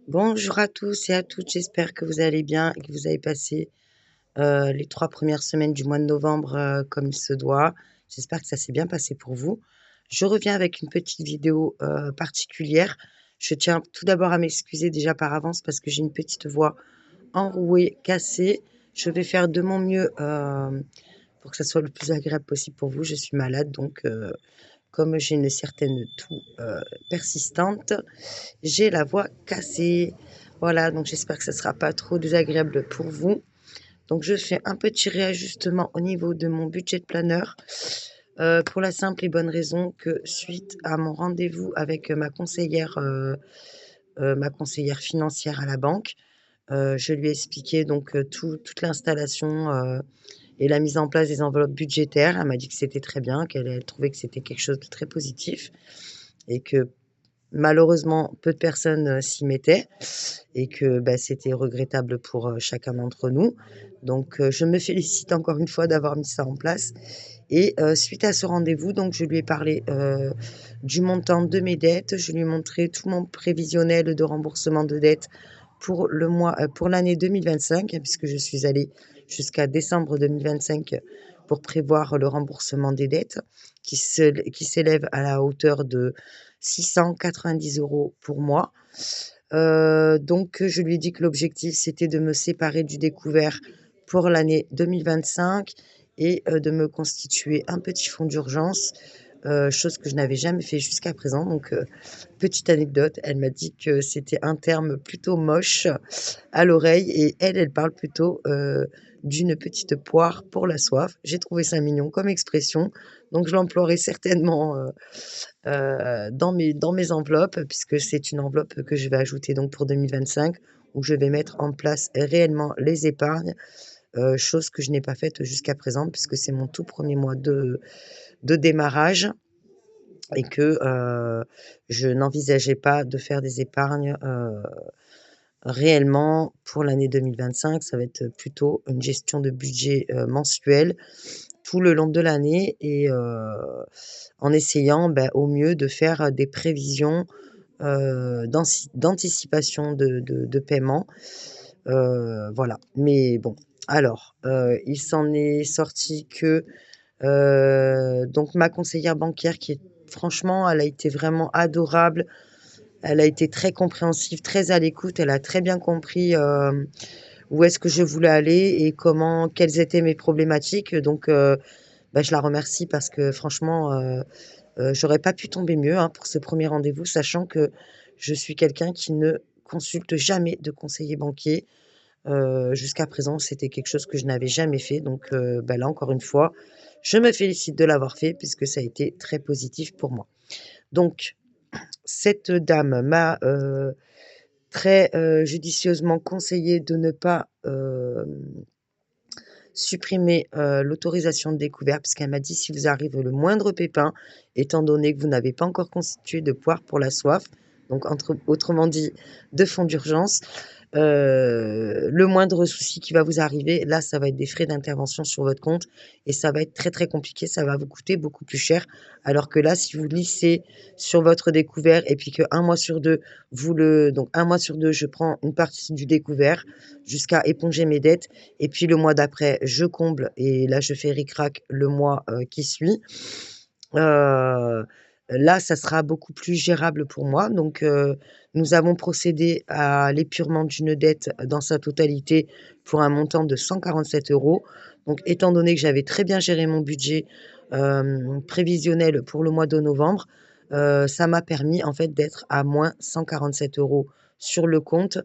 Bonjour à tous et à toutes, j'espère que vous allez bien et que vous avez passé, les 3 premières semaines du mois de novembre, comme il se doit. J'espère que ça s'est bien passé pour vous. Je reviens avec une petite vidéo, particulière. Je tiens tout d'abord à m'excuser déjà par avance parce que j'ai une petite voix enrouée, cassée. Je vais faire de mon mieux, pour que ça soit le plus agréable possible pour vous. Je suis malade donc comme j'ai une certaine toux, persistante, j'ai la voix cassée. Voilà, donc j'espère que ça sera pas trop désagréable pour vous. Donc je fais un petit réajustement au niveau de mon budget de planeur, pour la simple et bonne raison que suite à mon rendez-vous avec, ma conseillère financière à la banque, je lui ai expliqué donc, toute l'installation, et la mise en place des enveloppes budgétaires. Elle m'a dit que c'était très bien, elle trouvait que c'était quelque chose de très positif et que malheureusement peu de personnes, s'y mettaient et que, bah, c'était regrettable pour, chacun d'entre nous. Donc, je me félicite encore une fois d'avoir mis ça en place et suite à ce rendez-vous, donc je lui ai parlé, du montant de mes dettes. Je lui ai montré tout mon prévisionnel de remboursement de dettes pour l'année 2025, hein, puisque je suis allée jusqu'à décembre 2025 pour prévoir le remboursement des dettes qui s'élève à la hauteur de 690 € pour moi. Donc je lui ai dit que l'objectif, c'était de me séparer du découvert pour l'année 2025 et de me constituer un petit fonds d'urgence, chose que je n'avais jamais fait jusqu'à présent. Donc petite anecdote, elle m'a dit que c'était un terme plutôt moche à l'oreille et elle parle plutôt, d'une petite poire pour la soif. J'ai trouvé ça mignon comme expression, donc je l'emploierai certainement, dans mes enveloppes, puisque c'est une enveloppe que je vais ajouter donc pour 2025, où je vais mettre en place réellement les épargnes, chose que je n'ai pas faite jusqu'à présent puisque c'est mon tout premier mois de démarrage et que, je n'envisageais pas de faire des épargnes, réellement pour l'année 2025. Ça va être plutôt une gestion de budget, mensuelle tout le long de l'année et en essayant, bah, au mieux de faire, des prévisions, d'anticipation de paiement, voilà. Mais bon, alors, il s'en est sorti que, donc ma conseillère bancaire qui est franchement, elle a été vraiment adorable. Elle a été très compréhensive, très à l'écoute. Elle a très bien compris, où est-ce que je voulais aller et quelles étaient mes problématiques. Donc, bah, je la remercie parce que franchement, j'aurais pas pu tomber mieux, hein, pour ce premier rendez-vous, sachant que je suis quelqu'un qui ne consulte jamais de conseiller banquier. Jusqu'à présent, c'était quelque chose que je n'avais jamais fait. Donc, bah, là, encore une fois, je me félicite de l'avoir fait puisque ça a été très positif pour moi. Donc, cette dame m'a, très, judicieusement conseillé de ne pas, supprimer, l'autorisation de découvert puisqu'elle m'a dit: «Si vous arrive le moindre pépin, étant donné que vous n'avez pas encore constitué de poire pour la soif», donc autrement dit, de fonds d'urgence, le moindre souci qui va vous arriver, là, ça va être des frais d'intervention sur votre compte et ça va être très, très compliqué. Ça va vous coûter beaucoup plus cher. Alors que là, si vous lissez sur votre découvert et puis que un mois sur 2, donc un mois sur 2, je prends une partie du découvert jusqu'à éponger mes dettes et puis le mois d'après, je comble et là, je fais ric-rac le mois, qui suit. Heu, Là, ça sera beaucoup plus gérable pour moi. Donc, nous avons procédé à l'épurement d'une dette dans sa totalité pour un montant de 147 €. Donc, étant donné que j'avais très bien géré mon budget, prévisionnel pour le mois de novembre, ça m'a permis en fait d'être à moins 147 € sur le compte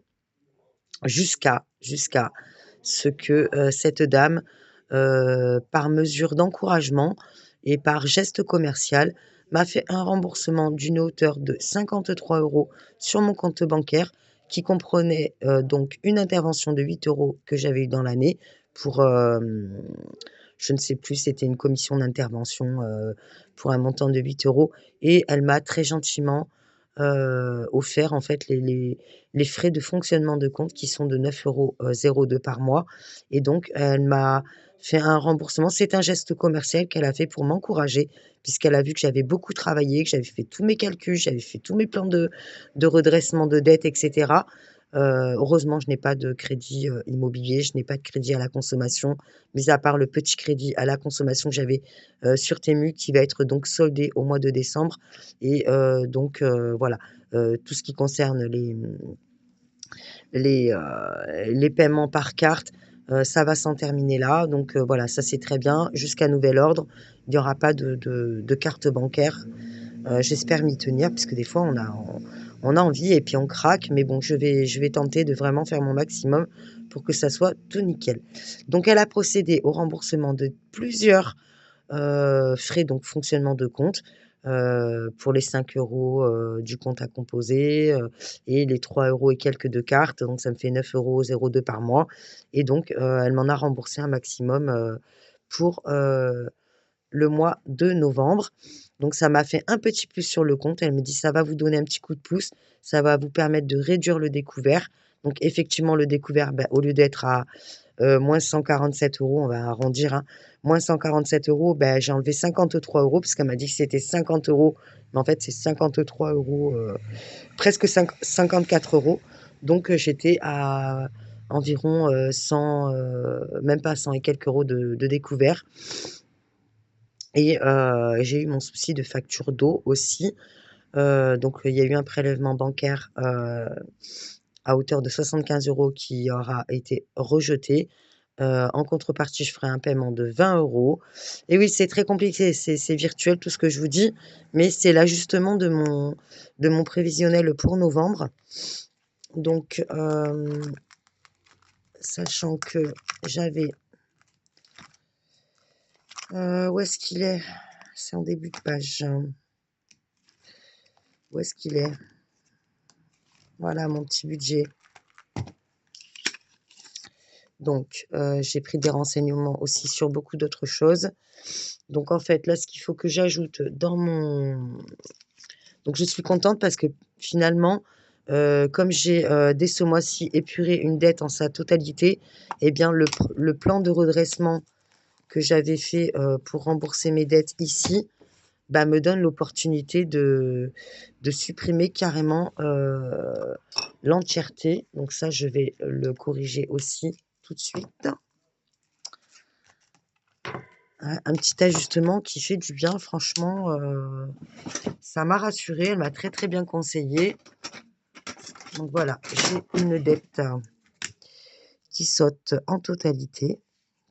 jusqu'à ce que, cette dame, par mesure d'encouragement et par geste commercial, m'a fait un remboursement d'une hauteur de 53 € sur mon compte bancaire qui comprenait, donc une intervention de 8 € que j'avais eue dans l'année pour, je ne sais plus, c'était une commission d'intervention, pour un montant de 8 € et elle m'a très gentiment, offert en fait les frais de fonctionnement de compte qui sont de 9,02 € par mois et donc elle m'a fait un remboursement. C'est un geste commercial qu'elle a fait pour m'encourager puisqu'elle a vu que j'avais beaucoup travaillé, que j'avais fait tous mes calculs, j'avais fait tous mes plans de redressement de dette et cetera. Heureusement, je n'ai pas de crédit, immobilier, je n'ai pas de crédit à la consommation, mis à part le petit crédit à la consommation que j'avais, sur Temu qui va être donc soldé au mois de décembre et donc voilà, tout ce qui concerne les paiements par carte, ça va s'en terminer là donc voilà, ça c'est très bien. Jusqu'à nouvel ordre, il n'y aura pas de carte bancaire. J'espère m'y tenir puisque des fois on a envie et puis on craque, mais bon, je vais tenter de vraiment faire mon maximum pour que ça soit tout nickel. Donc elle a procédé au remboursement de plusieurs, frais, donc fonctionnement de compte, pour les 5 € du compte à composer, et les 3 € et quelques de carte, donc ça me fait 9,02 € par mois et donc elle m'en a remboursé un maximum, pour, le mois de novembre. Donc ça m'a fait un petit plus sur le compte. Elle me dit: «Ça va vous donner un petit coup de pouce, ça va vous permettre de réduire le découvert». Donc effectivement, le découvert, bah, au lieu d'être à, moins 147 €, on va arrondir, hein, moins 147 €, bah, j'ai enlevé 53 € parce qu'elle m'a dit que c'était 50 €, mais en fait, c'est 53 €, presque 54 €. Donc j'étais à environ, 100, même pas 100 et quelques euros de découvert. Et j'ai eu mon souci de facture d'eau aussi. Donc il y a eu un prélèvement bancaire, à hauteur de 75 € qui aura été rejeté. En contrepartie, je ferai un paiement de 20 € et oui, c'est très compliqué, c'est virtuel tout ce que je vous dis, mais c'est l'ajustement de mon prévisionnel pour novembre. Donc sachant que j'avais, où est-ce qu'il est? C'est en début de page. Où est-ce qu'il est? Voilà mon petit budget. Donc, j'ai pris des renseignements aussi sur beaucoup d'autres choses. Donc en fait, là, ce qu'il faut que j'ajoute dans mon donc je suis contente parce que finalement, comme j'ai, dès ce mois-ci épuré une dette en sa totalité et bien le plan de redressement que j'avais fait, pour rembourser mes dettes ici, bah, me donne l'opportunité de supprimer carrément, l'entièreté. Donc ça, je vais le corriger aussi tout de suite. Un petit ajustement qui fait du bien, franchement, ça m'a rassurée, elle m'a très, très bien conseillé. Donc voilà, j'ai une dette qui saute en totalité,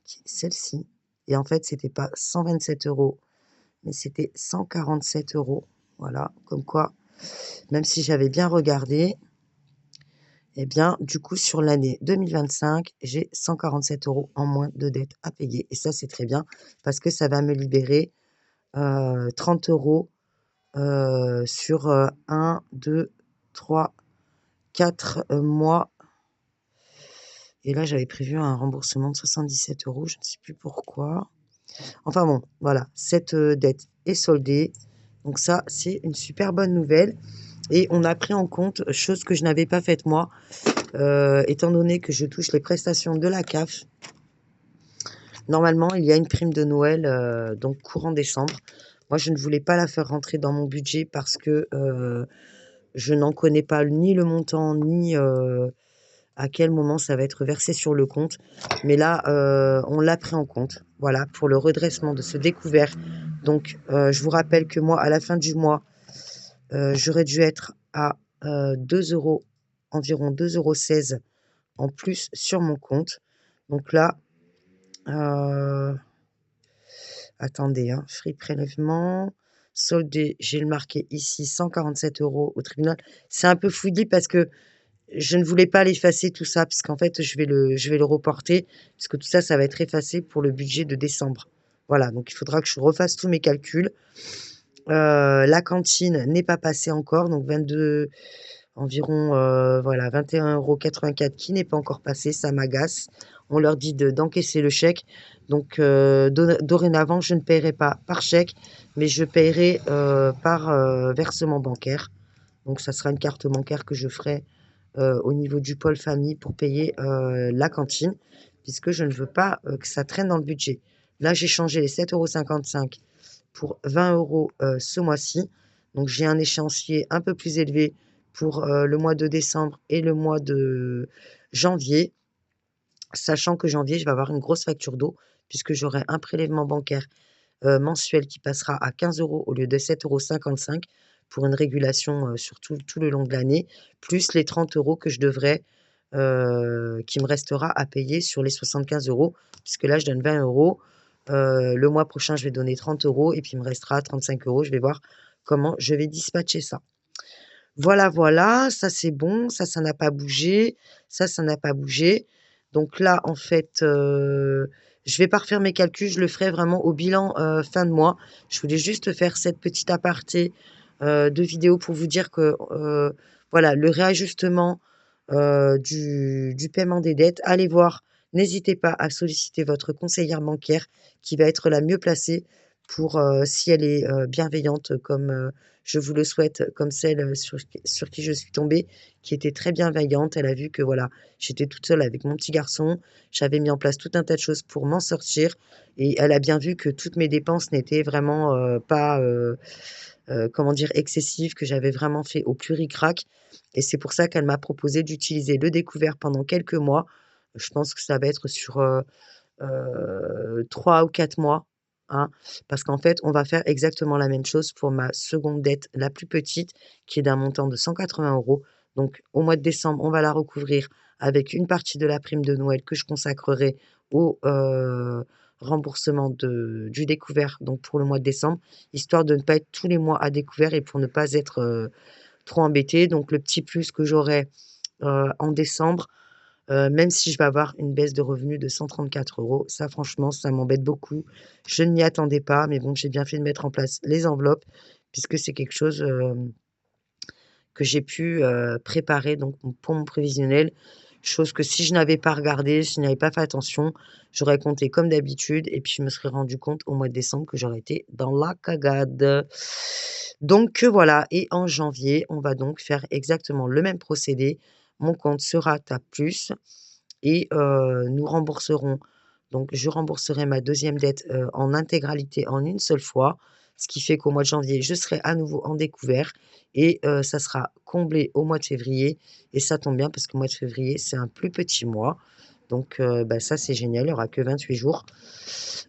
qui est celle-ci et en fait, c'était pas 127 €, mais c'était 147 €. Voilà, comme quoi, même si j'avais bien regardé, eh bien, du coup, sur l'année 2025, j'ai 147 € en moins de dettes à payer et ça, c'est très bien parce que ça va me libérer, 30 € sur, 1, 2, 3, 4 mois et là, j'avais prévu un remboursement de 77 €, je ne sais plus pourquoi. Enfin bon, voilà, cette, dette est soldée, donc ça, c'est une super bonne nouvelle et on a pris en compte, chose que je n'avais pas faite moi, étant donné que je touche les prestations de la CAF. Normalement, il y a une prime de Noël, donc courant décembre. Moi, je ne voulais pas la faire rentrer dans mon budget parce que, je n'en connais pas ni le montant, ni, à quel moment ça va être versé sur le compte. Mais là, on l'a pris en compte, voilà, pour le redressement de ce découvert. Donc, je vous rappelle que moi, à la fin du mois, j'aurais dû être à, 2 €, environ 2,16 € en plus sur mon compte. Donc là, heu, attendez, hein, Free prélèvement, soldé, j'ai le marqué ici 147 € au tribunal. C'est un peu fouillis parce que je ne voulais pas l'effacer tout ça, parce qu'en fait, je vais le reporter, puisque tout ça, ça va être effacé pour le budget de décembre. Voilà, donc il faudra que je refasse tous mes calculs. La cantine n'est pas passée encore, donc 22 environ, voilà 21,84 € qui n'est pas encore passé, ça m'agace. On leur dit d'encaisser le chèque, donc dorénavant, je ne paierai pas par chèque, mais je paierai, par, versement bancaire. Donc ça sera une carte bancaire que je ferai, au niveau du pôle famille pour payer, la cantine, puisque je ne veux pas, que ça traîne dans le budget. Là, j'ai changé les 7,55 € pour 20 €, ce mois-ci. Donc j'ai un échéancier un peu plus élevé pour, le mois de décembre et le mois de janvier, sachant que janvier, je vais avoir une grosse facture d'eau puisque j'aurai un prélèvement bancaire, mensuel qui passera à 15 € au lieu de 7,55 € pour une régulation, sur tout le long de l'année, plus les 30 € que je devrais, qui me restera à payer sur les 75 €, puisque là, je donne 20 €. Le mois prochain, je vais donner 30 € et puis il me restera 35 €. Je vais voir comment je vais dispatcher ça. Voilà, voilà, ça c'est bon, ça n'a pas bougé, ça n'a pas bougé. Donc là, en fait, je vais pas refaire mes calculs, je le ferai vraiment au bilan, fin de mois. Je voulais juste faire cette petite aparté, de vidéo pour vous dire que, voilà, le réajustement, du paiement des dettes, allez voir, n'hésitez pas à solliciter votre conseillère bancaire qui va être la mieux placée pour, si elle est, bienveillante comme, je vous le souhaite, comme celle, sur qui je suis tombée, qui était très bienveillante. Elle a vu que voilà, j'étais toute seule avec mon petit garçon. J'avais mis en place tout un tas de choses pour m'en sortir et elle a bien vu que toutes mes dépenses n'étaient vraiment, pas, comment dire? Excessives, que j'avais vraiment fait au plus ric-rac et c'est pour ça qu'elle m'a proposé d'utiliser le découvert pendant quelques mois. Je pense que ça va être sur, 3 ou 4 mois, hein, parce qu'en fait, on va faire exactement la même chose pour ma seconde dette, la plus petite, qui est d'un montant de 180 €. Donc au mois de décembre, on va la recouvrir avec une partie de la prime de Noël que je consacrerai au, remboursement du découvert, donc pour le mois de décembre, histoire de ne pas être tous les mois à découvert et pour ne pas être, trop embêtée. Donc le petit plus que j'aurai, en décembre, même si je vais avoir une baisse de revenus de 134 €, ça franchement, ça m'embête beaucoup. Je ne m'y attendais pas, mais bon, j'ai bien fait de mettre en place les enveloppes puisque c'est quelque chose, que j'ai pu, préparer donc pour mon prévisionnel. Chose que si je n'avais pas regardé, si je n'avais pas fait attention, j'aurais compté comme d'habitude et puis je me serais rendu compte au mois de décembre que j'aurais été dans la cagade. Donc, voilà et en janvier, on va donc faire exactement le même procédé. Mon compte sera à plus et nous rembourserons donc je rembourserai ma deuxième dette, en intégralité en une seule fois. Ce qui fait qu'au mois de janvier, je serai à nouveau en découvert et ça sera comblé au mois de février et ça tombe bien parce que le mois de février, c'est un plus petit mois. Donc bah, ça, c'est génial, il y aura que 28 jours.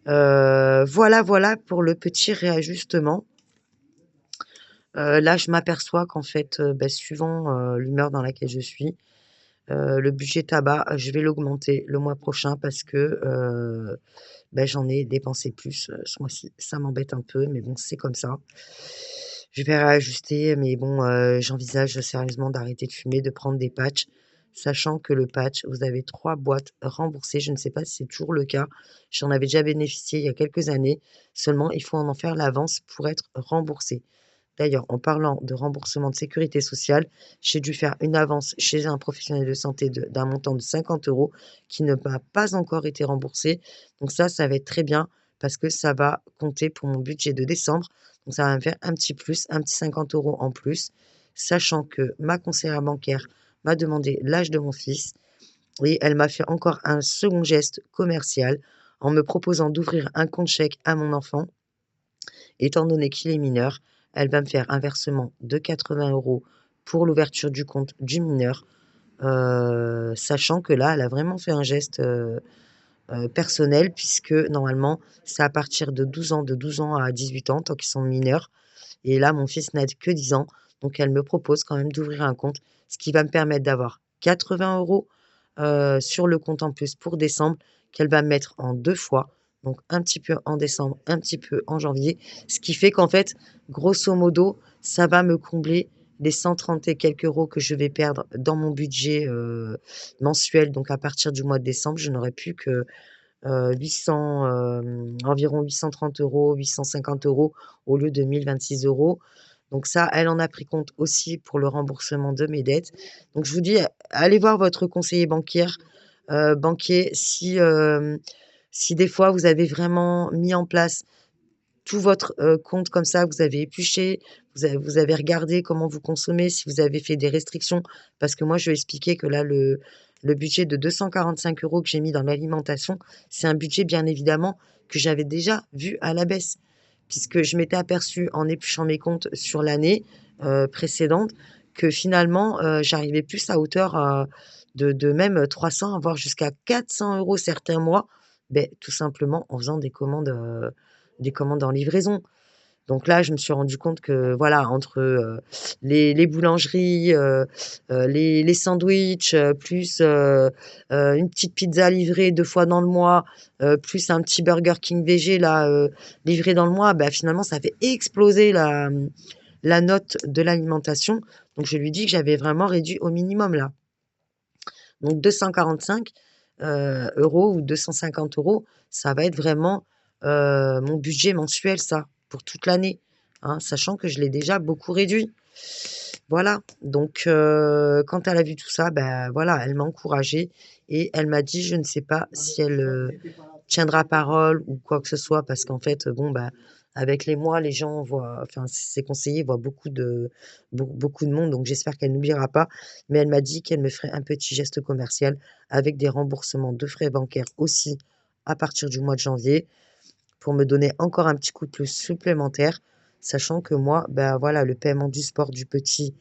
Voilà, voilà pour le petit réajustement. Là, je m'aperçois qu'en fait, bah, suivant, l'humeur dans laquelle je suis, le budget tabac, je vais l'augmenter le mois prochain parce que, bah, j'en ai dépensé plus, ce mois-ci. Ça m'embête un peu, mais bon, c'est comme ça. Je vais réajuster, mais bon, j'envisage sérieusement d'arrêter de fumer, de prendre des patchs, sachant que le patch, vous avez 3 boîtes remboursées. Je ne sais pas si c'est toujours le cas. J'en avais déjà bénéficié il y a quelques années. Seulement, il faut en faire l'avance pour être remboursé. D'ailleurs, en parlant de remboursement de sécurité sociale, j'ai dû faire une avance chez un professionnel de santé d'un montant de 50 € qui ne m'a pas encore été remboursé. Donc ça va être très bien parce que ça va compter pour mon budget de décembre. Donc ça va me faire un petit plus, un petit 50 € en plus, sachant que ma conseillère bancaire m'a demandé l'âge de mon fils et elle m'a fait encore un second geste commercial en me proposant d'ouvrir un compte chèque à mon enfant. Étant donné qu'il est mineur, elle va me faire un versement de 80 € pour l'ouverture du compte du mineur, sachant que là, elle a vraiment fait un geste, personnel puisque normalement, c'est à partir de 12 ans, de 12 ans à 18 ans, tant qu'ils sont mineurs et là, mon fils n'a que 10 ans, donc elle me propose quand même d'ouvrir un compte, ce qui va me permettre d'avoir 80 €, sur le compte en plus pour décembre, qu'elle va mettre en 2 fois, donc un petit peu en décembre, un petit peu en janvier. Ce qui fait qu'en fait, grosso modo, ça va me combler les 130 et quelques euros que je vais perdre dans mon budget, mensuel. Donc à partir du mois de décembre, je n'aurai plus que, 800, environ 830 €, 850 € au lieu de 1 026 €. Donc ça, elle en a pris compte aussi pour le remboursement de mes dettes. Donc je vous dis, allez voir votre conseiller banquier si, si des fois vous avez vraiment mis en place tout votre, compte comme ça, vous avez épluché, vous avez regardé comment vous consommez, si vous avez fait des restrictions? Parce que moi, je lui ai expliqué que là, le budget de 245 € que j'ai mis dans l'alimentation, c'est un budget, bien évidemment, que j'avais déjà vu à la baisse. Puisque je m'étais aperçue en épluchant mes comptes sur l'année, précédente, que finalement, j'arrivais plus à hauteur, de même 300 voire jusqu'à 400 € certains mois, beh, tout simplement en faisant des commandes en livraison. Donc là, je me suis rendu compte que voilà, entre, les boulangeries, les sandwichs, plus, une petite pizza livrée 2 fois dans le mois, plus un petit Burger King végé là, livré dans le mois, bah, finalement ça fait exploser la note de l'alimentation. Donc je lui dis que j'avais vraiment réduit au minimum là. Donc 245 € ou 250 €, ça va être vraiment, mon budget mensuel ça, pour toute l'année, hein, sachant que je l'ai déjà beaucoup réduit. Voilà, donc quand elle a vu tout ça, bah, voilà, elle m'a encouragée et elle m'a dit: «Je ne sais pas si elle, tiendra parole ou quoi que ce soit», parce qu'en fait, bon, bah, avec les mois, les gens voient enfin, ses conseillers voient beaucoup de monde, donc j'espère qu'elle n'oubliera pas. Mais elle m'a dit qu'elle me ferait un petit geste commercial avec des remboursements de frais bancaires aussi à partir du mois de janvier pour me donner encore un petit coup de pouce supplémentaire, sachant que moi, bah, voilà, le paiement du sport du petit,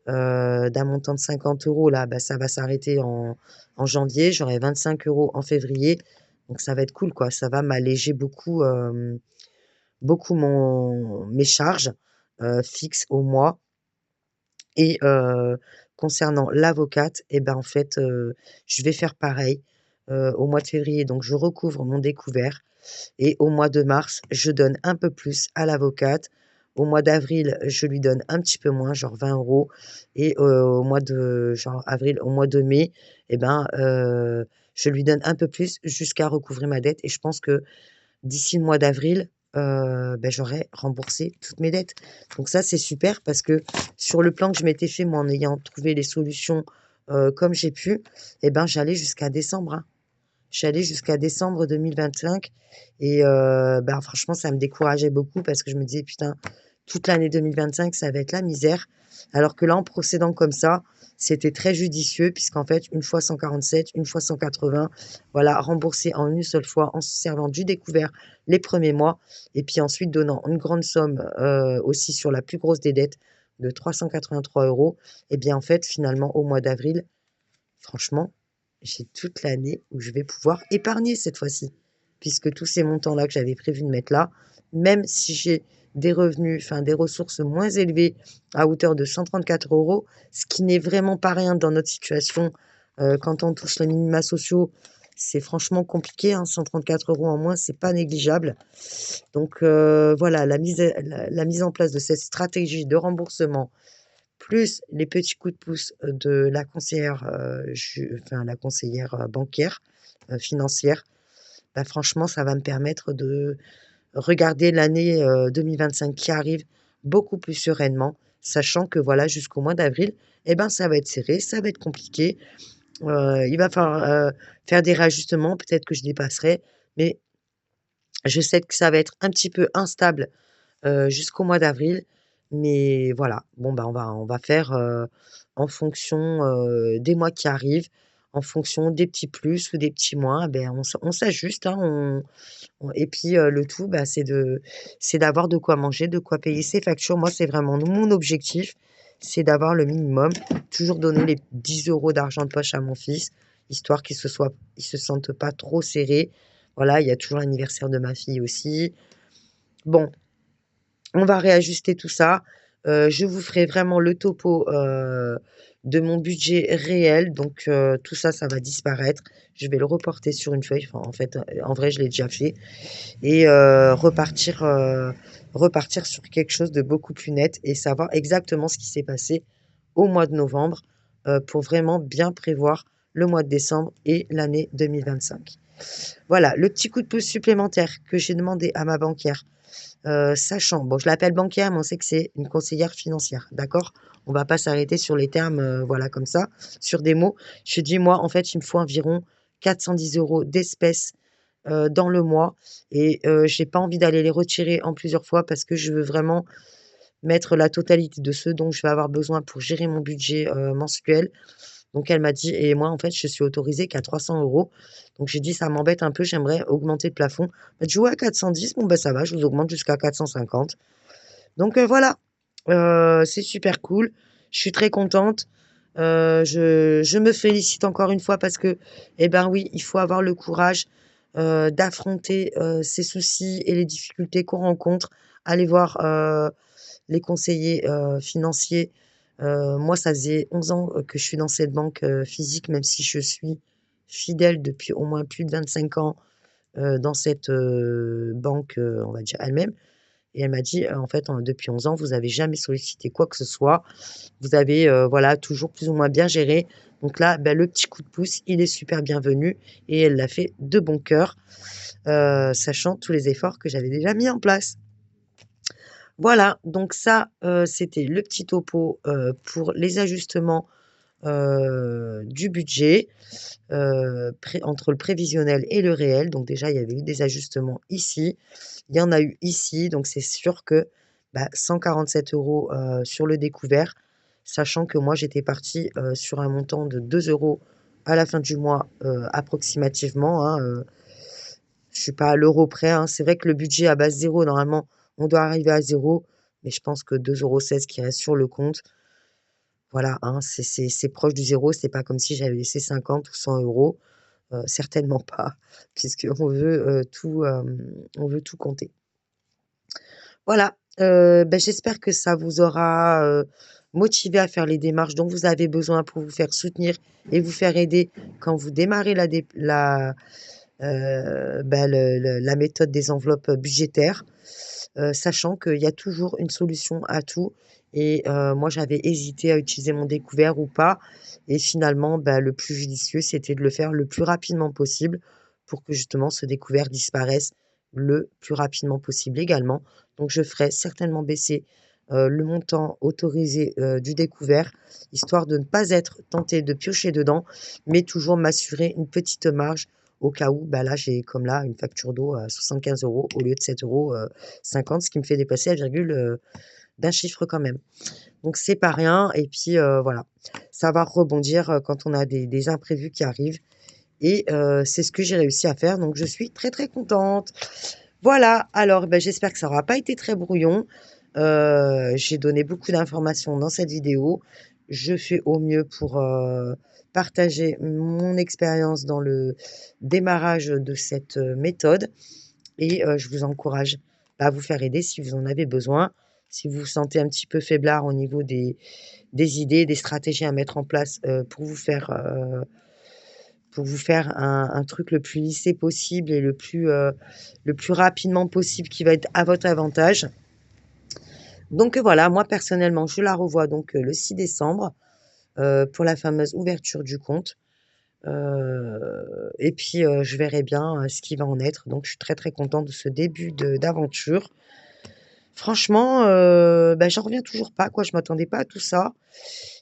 d'un montant de 50 € là, bah, ça va s'arrêter en janvier. J'aurai 25 € en février, donc ça va être cool, quoi. Ça va m'alléger beaucoup, beaucoup mes charges, fixes au mois et concernant l'avocate et ben, en fait, je vais faire pareil, au mois de février, donc je recouvre mon découvert et au mois de mars, je donne un peu plus à l'avocate. Au mois d'avril, je lui donne un petit peu moins, genre 20 € et au mois de genre avril, au mois de mai et ben, je lui donne un peu plus jusqu'à recouvrer ma dette et je pense que d'ici le mois d'avril, bah, j'aurai remboursé toutes mes dettes. Donc ça, c'est super parce que sur le plan que je m'étais fait, moi, en ayant trouvé les solutions, comme j'ai pu et ben, j'allais jusqu'à décembre, hein. J'allais jusqu'à décembre 2025 et bah, franchement, ça me décourageait beaucoup parce que je me disais: «Putain, toute l'année 2025, ça va être la misère». Alors que là, en procédant comme ça, c'était très judicieux puisqu'en fait, une fois 147, une fois 180, voilà, remboursé en une seule fois en se servant du découvert les premiers mois et puis ensuite donnant une grande somme, aussi sur la plus grosse des dettes de 383 € et bien, en fait, finalement, au mois d'avril, franchement, j'ai toute l'année où je vais pouvoir épargner cette fois-ci. Puisque tous ces montants-là que j'avais prévu de mettre là, même si j'ai des revenus, enfin des ressources moins élevées à hauteur de 134 €, ce qui n'est vraiment pas rien dans notre situation, quand on touche les minima sociaux, c'est franchement compliqué, hein, 134 € en moins, c'est pas négligeable. Donc voilà, la mise en place de cette stratégie de remboursement plus les petits coups de pouce de la conseillère, enfin la conseillère, bancaire, financière, bah, franchement, ça va me permettre de regarder l'année, 2025 qui arrive beaucoup plus sereinement, sachant que voilà, jusqu'au mois d'avril et ben, ça va être serré, ça va être compliqué, il va falloir, faire des réajustements, peut-être que je dépasserai, mais je sais que ça va être un petit peu instable jusqu'au mois d'avril. Mais voilà, bon, bah, on va faire, en fonction, des mois qui arrivent, en fonction des petits plus ou des petits moins, ben on s'ajuste, hein, on et puis, le tout, bah, c'est d'avoir de quoi manger, de quoi payer ses factures. Moi, c'est vraiment mon objectif, c'est d'avoir le minimum, toujours donner les 10 € d'argent de poche à mon fils, histoire qu'il se sente pas trop serré. Voilà, il y a toujours l'anniversaire de ma fille aussi. Bon, on va réajuster tout ça. Je vous ferai vraiment le topo, de mon budget réel. Donc, tout ça, ça va disparaître. Je vais le reporter sur une feuille. Enfin, en fait, en vrai, je l'ai déjà fait et repartir sur quelque chose de beaucoup plus net et savoir exactement ce qui s'est passé au mois de novembre, pour vraiment bien prévoir le mois de décembre et l'année 2025. Voilà, le petit coup de pouce supplémentaire que j'ai demandé à ma banquière. Sachant bon, je l'appelle banquière, mais on sait que c'est une conseillère financière, d'accord? On va pas s'arrêter sur les termes, voilà, comme ça, sur des mots. Je dis: «Moi, en fait, il me faut environ 410 € d'espèces, dans le mois et j'ai pas envie d'aller les retirer en plusieurs fois parce que je veux vraiment mettre la totalité de ce dont je vais avoir besoin pour gérer mon budget, mensuel. Donc elle m'a dit et moi, en fait, je suis autorisée qu'à 300 €. Donc j'ai dit: «Ça m'embête un peu, j'aimerais augmenter le plafond». Elle m'a dit: «Ouais, 410, bon, bah, ça va, je vous augmente jusqu'à 450». Donc voilà, c'est super cool. Je suis très contente. Je me félicite encore une fois parce que, eh ben, oui, il faut avoir le courage, d'affronter, ses soucis et les difficultés qu'on rencontre. Aller voir, les conseillers, financiers. Moi, ça faisait 11 ans, que je suis dans cette banque, physique, même si je suis fidèle depuis au moins plus de 25 ans, dans cette, banque, on va dire elle-même. Et elle m'a dit: En fait, depuis 11 ans, vous avez jamais sollicité quoi que ce soit. Vous avez, voilà, toujours plus ou moins bien géré. Donc là, bah, le petit coup de pouce, il est super bienvenu» et elle l'a fait de bon cœur, sachant tous les efforts que j'avais déjà mis en place. Voilà, donc ça, c'était le petit topo, pour les ajustements, du budget, entre le prévisionnel et le réel. Donc déjà, il y avait eu des ajustements ici, il y en a eu ici, donc c'est sûr que, bah, 147 €, sur le découvert, sachant que moi j'étais partie, sur un montant de 2 € à la fin du mois, approximativement, hein, je suis pas à l'euro près, hein. C'est vrai que le budget à base zéro, normalement, on doit arriver à zéro, mais je pense que 2,16 € qui restent sur le compte, voilà, hein, c'est proche du zéro. C'est pas comme si j'avais laissé 50 ou 100 €, certainement pas, puisqu'on veut, on veut tout compter. Voilà, j'espère que ça vous aura, motivé à faire les démarches dont vous avez besoin pour vous faire soutenir et vous faire aider quand vous démarrez la méthode des enveloppes budgétaires, sachant qu'il y a toujours une solution à tout et moi j'avais hésité à utiliser mon découvert ou pas et finalement, bah, le plus judicieux, c'était de le faire le plus rapidement possible pour que justement ce découvert disparaisse le plus rapidement possible également. Donc je ferai certainement baisser, le montant autorisé, du découvert, histoire de ne pas être tentée de piocher dedans, mais toujours m'assurer une petite marge au cas où, bah, là, j'ai comme là, une facture d'eau à 75 € au lieu de 7,50 €, 50, ce qui me fait dépasser la virgule, d'un chiffre quand même. Donc c'est pas rien et puis, voilà, ça va rebondir, quand on a des imprévus qui arrivent et c'est ce que j'ai réussi à faire, donc je suis très, très contente. Voilà, alors, j'espère que ça aura pas été très brouillon. J'ai donné beaucoup d'informations dans cette vidéo. Je fais au mieux pour, partager mon expérience dans le démarrage de cette, méthode et je vous encourage à vous faire aider si vous en avez besoin. Si vous vous sentez un petit peu faiblard au niveau des idées, des stratégies à mettre en place, pour vous faire un truc le plus lissé possible et le plus rapidement possible qui va être à votre avantage. Donc voilà, moi personnellement, je la revois donc, le 6 décembre, pour la fameuse ouverture du compte, et puis, je verrai bien, ce qui va en être. Donc je suis très, très contente de ce début d'aventure. Franchement, j'en reviens toujours pas quoi, je m'attendais pas à tout ça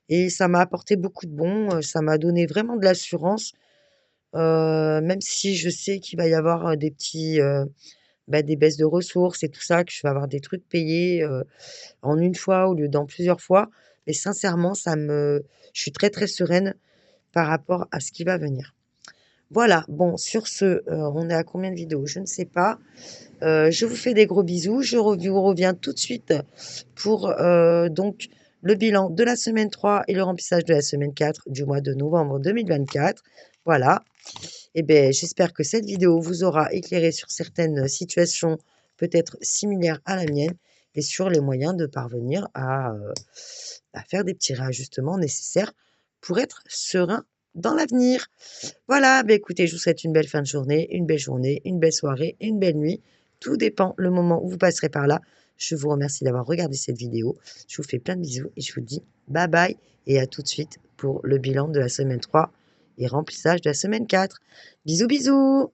et ça m'a apporté beaucoup de bon, ça m'a donné vraiment de l'assurance. Même si je sais qu'il va y avoir, des baisses de ressources et tout ça, que je vais avoir des trucs payés, en une fois au lieu d'en plusieurs fois. Mais sincèrement, je suis très, très sereine par rapport à ce qui va venir. Voilà, bon sur ce, on est à combien de vidéos? Je ne sais pas. Je vous fais des gros bisous. Je vous reviens tout de suite pour, donc le bilan de la semaine 3 et le remplissage de la semaine 4 du mois de novembre 2024. Voilà. Et beh, j'espère que cette vidéo vous aura éclairé sur certaines situations peut-être similaires à la mienne et sur les moyens de parvenir à faire des petits réajustements nécessaires pour être serein dans l'avenir. Voilà, écoutez, je vous souhaite une belle fin de journée, une belle soirée et une belle nuit. Tout dépend le moment où vous passerez par là. Je vous remercie d'avoir regardé cette vidéo. Je vous fais plein de bisous et je vous dis bye bye et à tout de suite pour le bilan de la semaine 3 et remplissage de la semaine 4. Bisous, bisous!